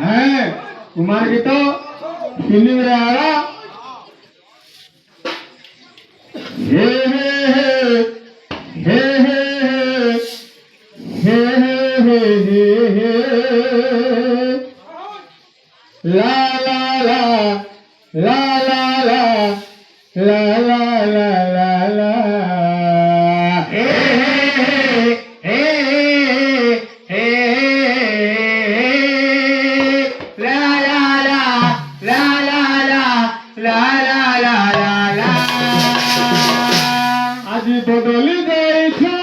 হ্যাঁ তোমার কি তো ফিল্ম রে আরা হে হে হে হে হে হে হে হে লা লা লা লা লা লা লা লা লা লা লা হে হে হে হে লা লা লা লা লা লা লা লা লা লা লা আজি বদলি যাইছো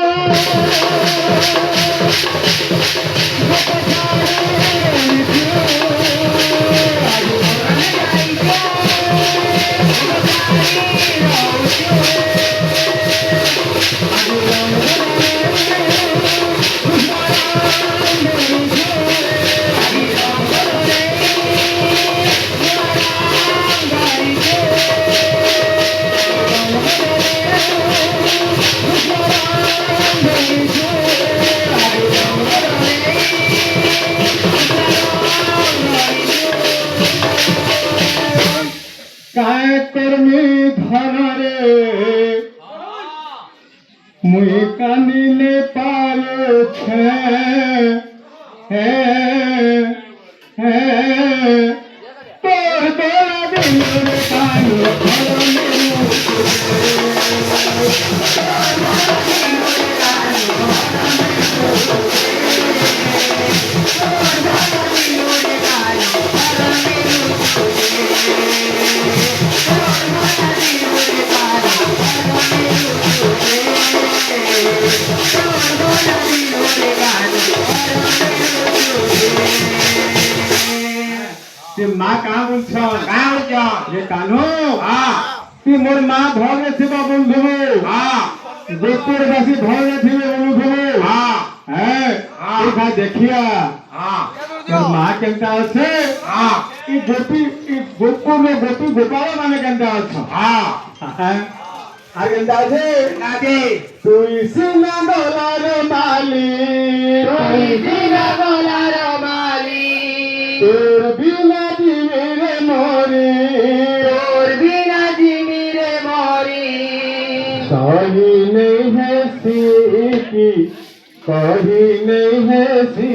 काय कर्मी धनरे मुई कानिले पाले छे हे हे तोर तोरा दिल रे कानो ते माँ कहाँ बोलछ कहाँ बोलछ ये कानो हाँ ती मोर माँ भगे थिबा बंधु हाँ गोपुर बासी भगे थिबे बंधु हाँ है देखा देखिया हाँ तोर माँ केनता আছে हाँ ई गोपुर में गोपाल माने केनता আছে हाँ আর কেনতা আছে নাকি তুই সিনা ডলার মালি তুই সিনা ডলার মালি তোর বিনা জীবনে মরি তোর বিনা জীবনে মরি सही नहीं है सी की कही नहीं है सी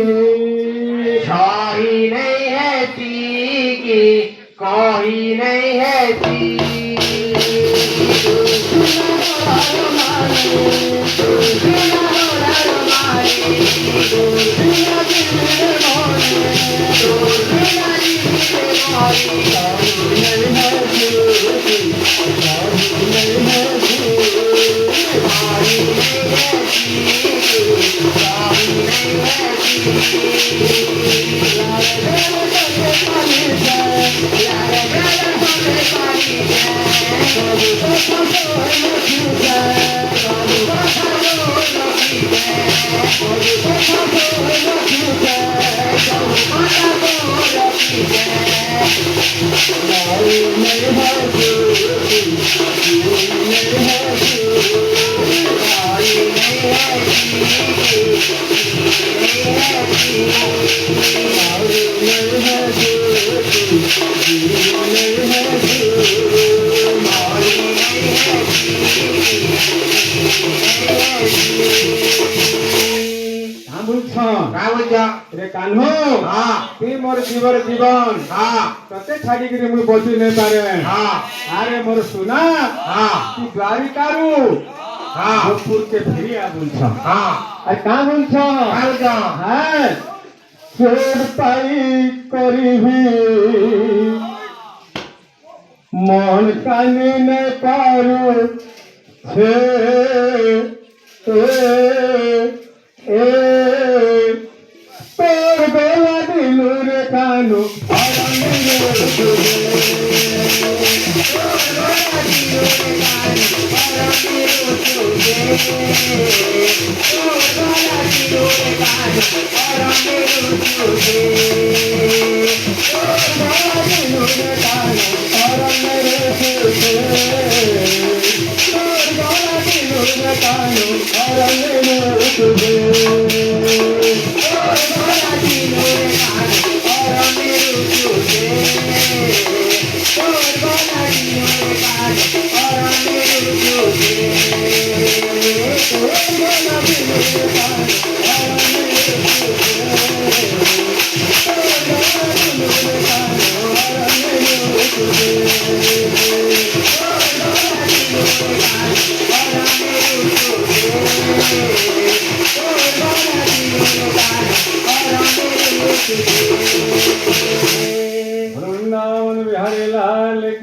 सही नहीं है सी की कोई नहीं है सी कान्हो हाँ ती मोर जीवर जीवन हाँ तते छाड़ी गिरी मुई बची नहीं पारे हाँ अरे मोर सुना हाँ ती द्वारिकारू हाँ गोपुर के फिरिया बुलछ हाँ अरे कहाँ बुलछ हाँ चोर पाई करी मन कानी नहीं पारू छे ए तोर गोला दिलू रे कानू वृंदावन बिहारी लाल की